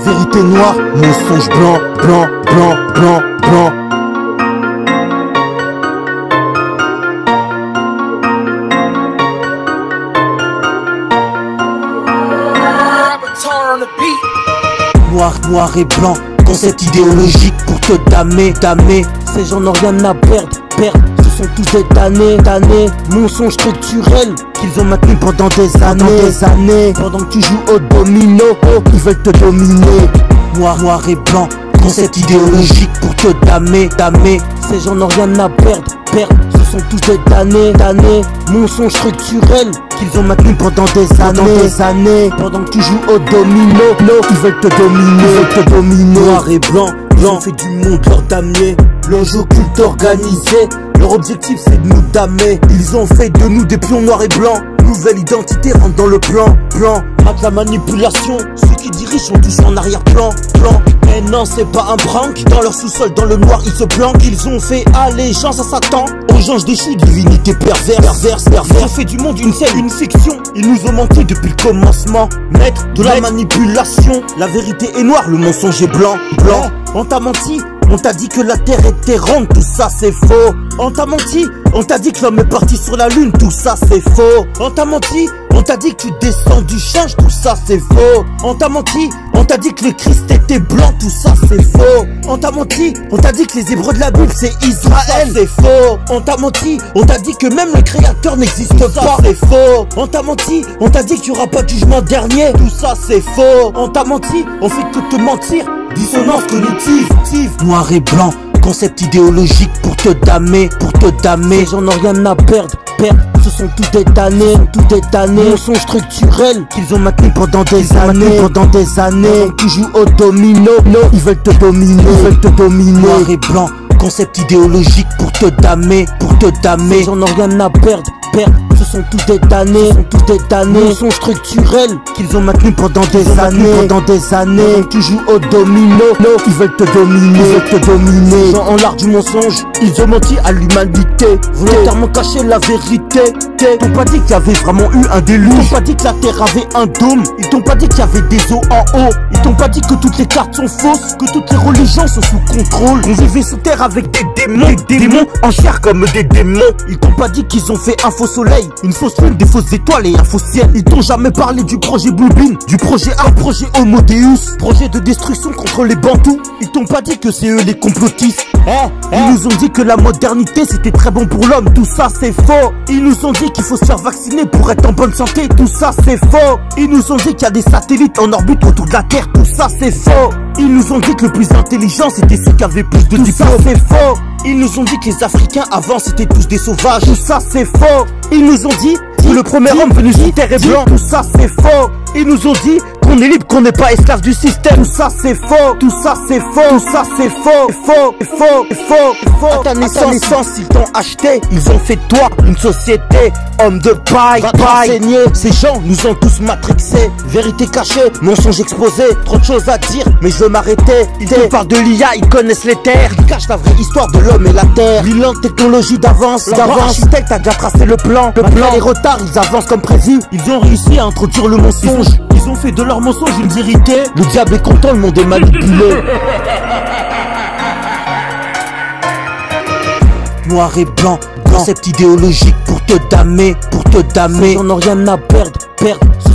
Vérité noire, mensonge blanc, blanc, blanc, blanc, blanc. Noir, noir et blanc, concept idéologique pour te damer, damer. Ces gens n'ont rien à perdre, perdre. Ce sont tous des damnés, mensonges structurels qu'ils ont maintenus pendant des années, Pendant que tu joues au domino, ils veulent te dominer. Noir, noir et blanc, concept idéologique pour te damer, damer. Ces gens n'ont rien à perdre, perdre. Ce sont tous des damnés, mensonges structurels qu'ils ont maintenus pendant des années, Pendant que tu joues au domino, ils veulent te dominer, Noir et blanc, blanc fait du monde leur damier. Leur jeu occulte organisé, leur objectif c'est de nous damer. Ils ont fait de nous des pions noirs et blancs. Nouvelle identité rentre dans le plan, Mat la manipulation, ceux qui dirigent sont tous en arrière-plan, Mais non c'est pas un prank, dans leur sous-sol, dans le noir ils se planquent. Ils ont fait allégeance à Satan, aux anges déchus, divinité perverse. Ils ont fait du monde une scène, une fiction. Ils nous ont menti depuis le commencement, maître de la manipulation. La vérité est noire, le mensonge est blanc. On t'a menti, on t'a dit que la terre était ronde, tout ça c'est faux. On t'a menti, on t'a dit que l'homme est parti sur la lune, tout ça c'est faux. On t'a menti, on t'a dit que tu descends du change, tout ça c'est faux. On t'a menti, on t'a dit que le Christ était blanc, tout ça c'est faux. On t'a menti, on t'a dit que les Hébreux de la Bible c'est Israël, c'est faux. On t'a menti, on t'a dit que même le créateur n'existe pas, c'est faux. On t'a menti, on t'a dit qu'il n'y aura pas de jugement dernier, tout ça c'est faux. On t'a menti, on fait que te mentir. Dissonance cognitive, noir et blanc, concept idéologique pour te damer, Ces gens n'ont rien à perdre, ce sont tous des damnés, mensonges structurels qu'ils ont maintenus pendant des années, Tu joues au domino, ils veulent te dominer, Noir et blanc, concept idéologique pour te damer, Ces gens n'ont rien à perdre, ce sont tous des damnés, mensonges structurels qu'ils ont maintenus pendant des années, Tu joues au domino, ils veulent te dominer, Les gens ont l'art du mensonge, ils ont menti à l'humanité, volontairement caché la vérité. Ils t'ont pas dit qu'il y avait vraiment eu un déluge, ils t'ont pas dit que la terre avait un dôme, ils t'ont pas dit qu'il y avait des eaux en haut, ils t'ont pas dit que toutes les cartes sont fausses, que toutes les religions sont sous contrôle. On vivait sous terre avec des démons en chair comme des démons. Ils t'ont pas dit qu'ils ont fait un faux soleil, une fausse lune, des fausses étoiles et un faux ciel. Ils t'ont jamais parlé du projet Blue Bean, du projet A, projet Homo Deus, projet de destruction contre les Bantous. Ils t'ont pas dit que c'est eux les complotistes. Ils nous ont dit que la modernité c'était très bon pour l'homme, tout ça c'est faux. Ils nous ont dit qu'il faut se faire vacciner pour être en bonne santé, tout ça c'est faux. Ils nous ont dit qu'il y a des satellites en orbite autour de la Terre, tout ça c'est faux. Ils nous ont dit que le plus intelligent c'était ceux qui avaient plus de diplômes, tout ça c'est faux. Ils nous ont dit que les Africains avant c'était tous des sauvages, tout ça c'est faux. Ils nous ont dit que le premier homme venu sur terre est blanc, tout ça c'est faux. Ils nous ont dit qu'on est libre, qu'on n'est pas esclave du système, tout ça c'est faux, tout ça c'est faux, faux. À ta naissance, ils t'ont acheté, ils ont fait de toi une société, homme de paille, Ces gens nous ont tous matrixés, vérité cachée, mensonge exposé, trop de choses à dire, mais je veux m'arrêter. Ils te parlent de l'IA, ils connaissent les terres, ils cachent la vraie histoire de l'homme et la terre. Bilan de technologie d'avance, l'architecte a déjà tracé le plan, les retards, ils avancent comme prévu. Ils ont réussi à introduire le mensonge, ils ont fait de leur mensonge une vérité. Le diable est content, le monde est manipulé. Noir et blanc, concept idéologique pour te damer, Ces gens n'ont rien à perdre, ce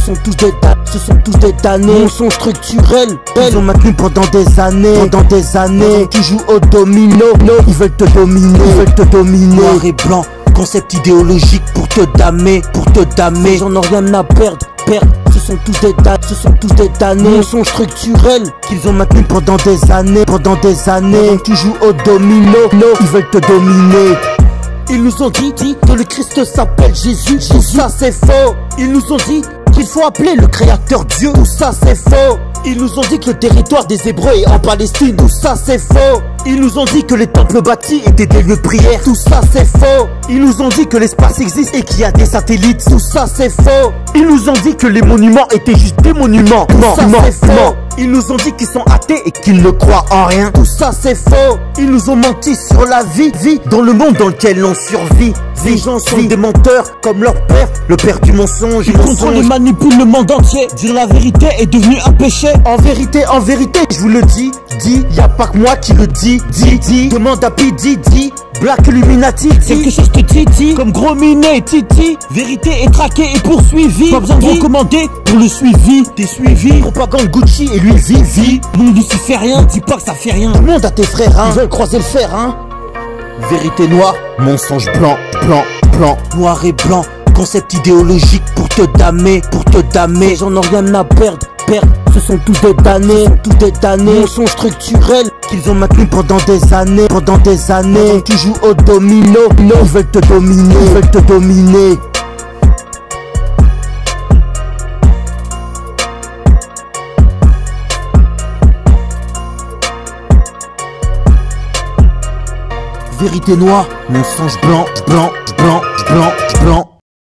sont tous des damnés, mensonges structurels qu'ils ont maintenus pendant des années, Tu joues au domino, ils veulent te dominer, Noir et blanc, concept idéologique pour te damer, Ces gens n'ont rien à perdre, ce sont tous des damnés, mensonges structurels qu'ils ont maintenus pendant des années, Tu joues au domino, ils veulent te dominer. Ils nous ont dit que le Christ s'appelle Jésus, tout ça c'est faux. Ils nous ont dit qu'il faut appeler le créateur Dieu, tout ça c'est faux. Ils nous ont dit que le territoire des Hébreux est en Palestine, tout ça c'est faux. Ils nous ont dit que les temples bâtis étaient des lieux de prière, tout ça c'est faux. Ils nous ont dit que l'espace existe et qu'il y a des satellites, tout ça c'est faux. Ils nous ont dit que les monuments étaient juste des monuments, tout ça c'est faux. Ils nous ont dit qu'ils sont athées et qu'ils ne croient en rien, tout ça c'est faux. Ils nous ont menti sur la vie dans le monde dans lequel on survit. Ces gens sont des menteurs comme leur père, le père du mensonge. Ils contrôlent et manipulent le monde entier. Dire la vérité est devenu un péché. En vérité, je vous le dis, y a pas que moi qui le dis. Demande à P. Diddy, Black Illuminati. Quelque chose te titille, comme Gros Minet, Titi. Vérité est traquée et poursuivie. Pas besoin de recommander pour le suivi. T'es suivi. Propagande Gucci et lui Vivi. Mon luciférien, dis pas que ça fait rien. Demande à tes frères, hein. Ils veulent croiser le fer, hein. Vérité noire, mensonge blanc. Noir et blanc, concept idéologique pour te damer. Ces gens n'ont rien à perdre. Ce sont tous des damnés, mensonges structurels qu'ils ont maintenus pendant des années. Tu joues au domino, ils veulent te dominer. Vérité noire, mensonge blanc.